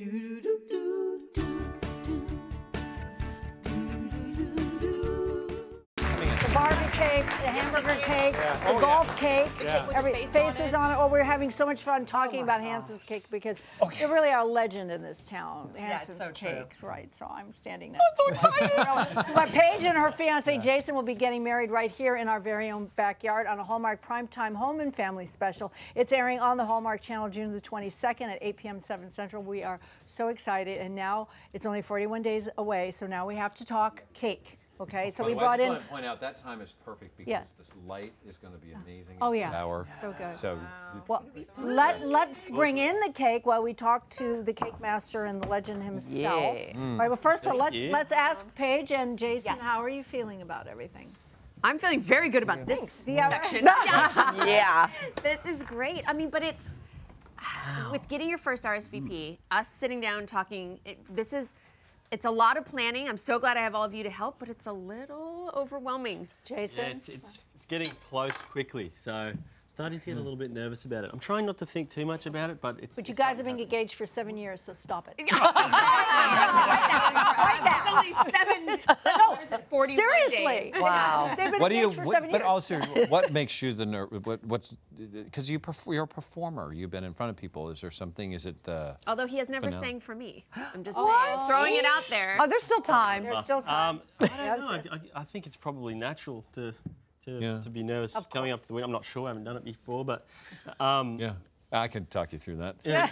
The Barbie cake, the hamburger cake, the golf cake, every faces on it. Oh, we're having so much fun talking about Hansen's cake because they really are a legend in this town. Hansen's cakes, right? So I'm standing next. I'm so excited. So, but Paige and her fiance Jason will be getting married right here in our very own backyard on a Hallmark Primetime Home and Family Special. It's airing on the Hallmark Channel June the 22nd at 8 p.m. 7 Central. We are so excited, and now it's only 41 days away. So now we have to talk cake. Okay, so we brought in. I just want to point out that time is perfect because this light is going to be amazing. Oh yeah, hour. So good. So well, let's bring in the cake while we talk to the cake master and the legend himself. Yeah. All right, well first, but let's ask Paige and Jason. How are you feeling about everything? I'm feeling very good about this section. Yeah. This is great. I mean, but it's with getting your first RSVP, us sitting down talking. It's a lot of planning. I'm so glad I have all of you to help, but it's a little overwhelming. Jason? Yeah, it's getting close quickly, so starting to get a little bit nervous about it. I'm trying not to think too much about it, but it's. But you guys have been engaged for 7 years, so stop it. It's only 7 and 41 seriously. days. Wow. They've been engaged for 7 years. But also, what makes you the what's because you're a performer. You've been in front of people. Is there something? Is it the? Although he has never sang for me. I'm just saying, throwing it out there. Oh, there's still time. There's still time. I don't know. I think it's probably natural to be nervous coming up to the win. I'm not sure. I haven't done it before, but Yeah, I can talk you through that. Yeah.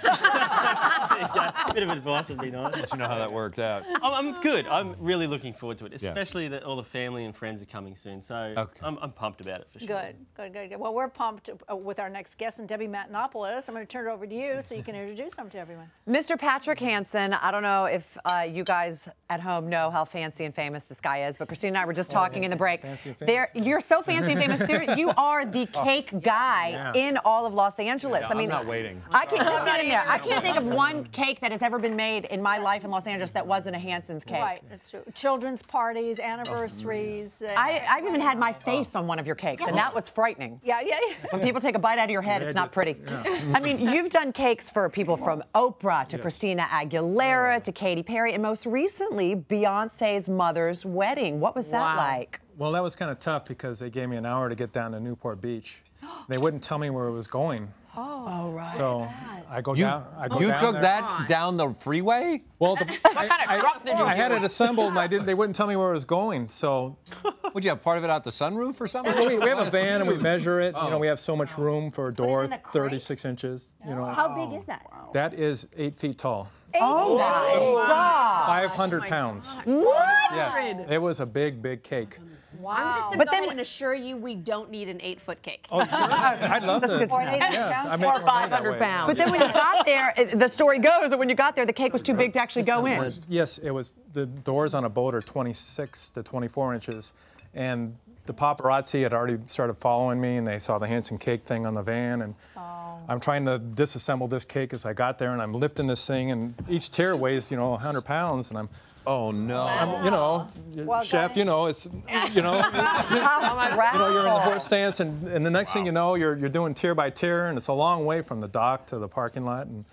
A bit of advice would be nice. Let you know how that worked out. I'm good. I'm really looking forward to it, especially that all the family and friends are coming soon. So I'm pumped about it for sure. Good. Well, we're pumped with our next guest, and Debbie Matenopoulos. I'm going to turn it over to you so you can introduce them to everyone. Mr. Patrick Hansen, I don't know if you guys at home know how fancy and famous this guy is, but Christine and I were just talking in the break. You're so fancy and famous. You are the cake guy in all of Los Angeles. I mean, I'm not waiting. I can't just get in there. I can't think of one cake that has ever been made in my life in Los Angeles that wasn't a Hansen's cake. Right, that's true. Children's parties, anniversaries. I've even had my face on one of your cakes, and that was frightening. Yeah. When people take a bite out of your head, it's not pretty. I mean, you've done cakes for people from Oprah to Christina Aguilera to Katy Perry, and most recently, Beyonce's mother's wedding. What was that like? Well, that was kind of tough because they gave me an hour to get down to Newport Beach. They wouldn't tell me where it was going. Oh, right. So I go down. You drug that down the freeway? Well, I had it assembled, and they wouldn't tell me where it was going. So, Would you have part of it out the sunroof or something? we have a van and we measure it. You know, we have so much room for a door, 36 inches. You know. How big is that? That is 8 feet tall. Oh, my God. 500 pounds. What? Yes, it was a big, big cake. Wow. I'm just going to go ahead and assure you we don't need an 8-foot cake. Oh, sure. I'd love to. Or 80 pounds. Or 500 pounds. But then when you got there, the story goes that when you got there, the cake was too big to actually go in. Yes, it was. The doors on a boat are 26 to 24 inches. And the paparazzi had already started following me, and they saw the Hansen cake thing on the van. And I'm trying to disassemble this cake as I got there, and I'm lifting this thing, and each tier weighs, 100 pounds, and I'm. Oh no! Chef, it's, you're in the horse stance, and the next thing you know, you're doing tier by tier, and it's a long way from the dock to the parking lot. And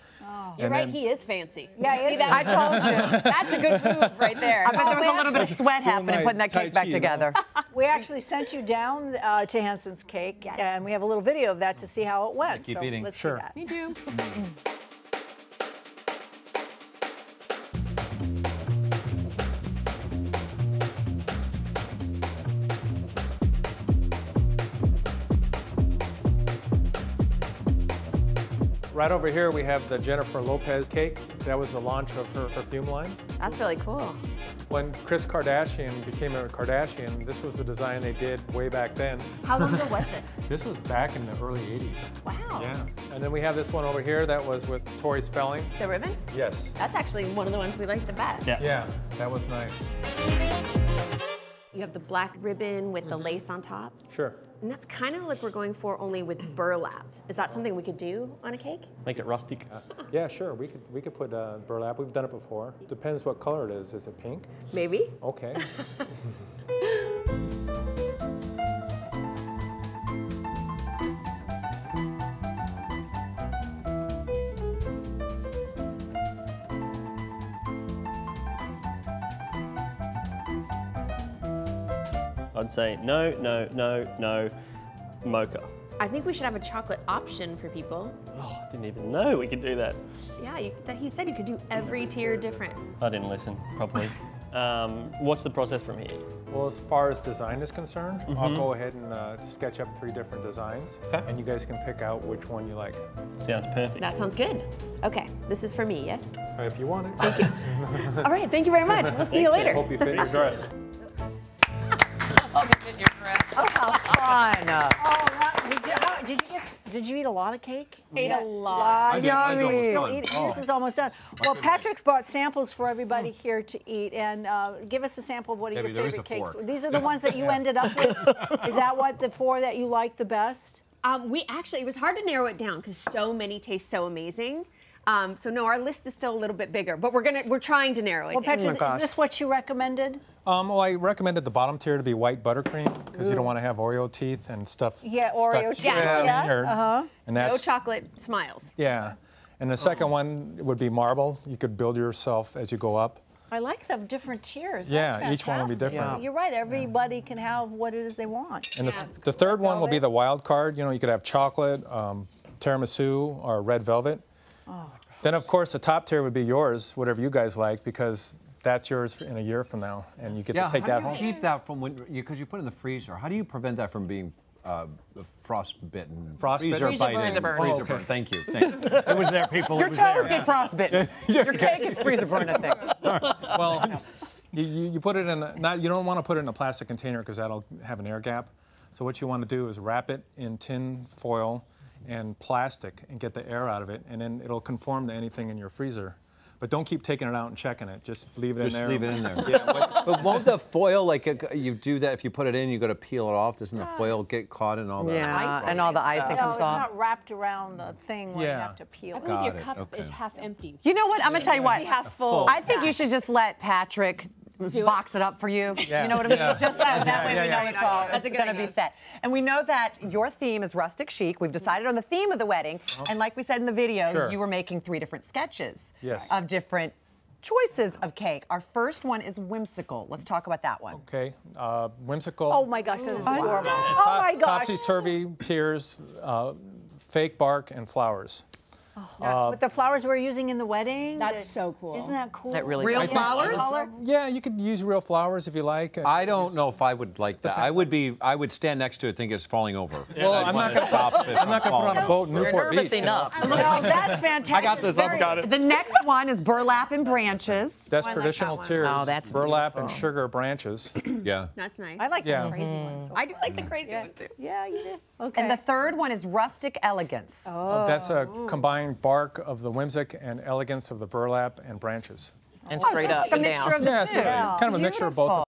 You're right, he is fancy. Yeah, see that? I told you. That's a good move right there. I bet there was a little bit of sweat happening putting that cake back together. We actually sent you down to Hansen's cake, and we have a little video of that to see how it went. Keep eating. Let's Sure. see that. Me too. right over here, we have the Jennifer Lopez cake. That was the launch of her perfume line. That's really cool. When Kris Kardashian became a Kardashian, this was the design they did way back then. How long ago was this? This was back in the early 80s. Wow. Yeah. And then we have this one over here that was with Tori Spelling. The ribbon? Yes. That's actually one of the ones we like the best. Yeah, that was nice. You have the black ribbon with the lace on top. Sure. And that's kind of like we're going for only with burlap. Is that something we could do on a cake? Make it rustic. Yeah, sure. We could put burlap. We've done it before. Depends what color it is. Is it pink? Maybe. Okay. I'd say no, no, no, no, mocha. I think we should have a chocolate option for people. Oh, I didn't even know we could do that. Yeah, he said you could do every tier different. I didn't listen properly. What's the process from here? Well, as far as design is concerned, I'll go ahead and sketch up 3 different designs, and you guys can pick out which one you like. Sounds perfect. That sounds good. Okay, this is for me, yes? If you want it. Thank you. All right, thank you very much. We'll see you later. Hope you fit your dress. Oh, how fun. Did you eat a lot of cake? Ate a lot. Yummy. Yours is almost done. Well, Patrick's brought samples for everybody here to eat, and give us a sample of what are your favorite cakes. These are the ones that you ended up with. Is that what the 4 that you like the best? It was hard to narrow it down because so many taste so amazing. So no, our list is still a little bit bigger, but we're trying to narrow it down. Well, Patrick, is this what you recommended? Well, I recommended the bottom tier to be white buttercream because you don't want to have Oreo teeth and stuff. Yeah, Oreo teeth. And that's, no chocolate smiles. Yeah. And the second one would be marble. You could build yourself as you go up. I like the different tiers. Yeah, That's each one will be different. fantastic. You're right. Everybody can have what it is they want. And the third one will be the wild card. You know, you could have chocolate, tiramisu, or red velvet. Then, of course, the top tier would be yours, whatever you guys like, because that's yours in a year from now, and you get to take that home. How do you keep that from because you put it in the freezer? How do you prevent that from being frostbitten? Frostbitten? Freezer burn. Thank you. It was there, people. Your toes get frostbitten. Your cake is freezer burn, I think. Well, you put it in you don't want to put it in a plastic container because that'll have an air gap. So what you want to do is wrap it in tin foil and plastic and get the air out of it, and then it'll conform to anything in your freezer. But don't keep taking it out and checking it. Just leave it in there. Just leave it in there. Yeah, but won't the foil, like you do that, if you put it in, you got to peel it off. Doesn't the foil get caught in all that? Yeah, and all the icing comes it's off. not wrapped around the thing where you have to peel I it. believe your cup is half empty. You know what? I'm going to tell you what. Half full. I think you should just let Patrick box it up for you. Yeah. You know what I mean? Yeah. Just so that way we know it's all That's a good going to be idea. set. And we know that your theme is rustic chic. We've decided on the theme of the wedding. And like we said in the video, you were making 3 different sketches of different choices of cake. Our first one is whimsical. Let's talk about that one. Okay, whimsical. Oh my gosh, that is adorable. Oh my gosh. Topsy-turvy tears, fake bark, and flowers. With the flowers we're using in the wedding. That's so cool. Isn't that cool? That really Real flowers? Yeah, you could use real flowers if you like. I don't know if I would like that. I would stand next to it, think it's falling over. Well, I'm not going to put on a boat in Newport nervous Beach. enough. No, that's fantastic. I got this. I've got it. The next one is burlap and branches. That's traditional tears. Oh, that's burlap and sugar branches. Yeah. That's nice. I like the crazy ones. I do like the crazy one too. Yeah, you do. Okay. And the third one is rustic elegance. That's a combined bark of the whimsic and elegance of the burlap and branches. And straight up Like a and mixture down. of the Yeah, two. it's kind of a mixture of both.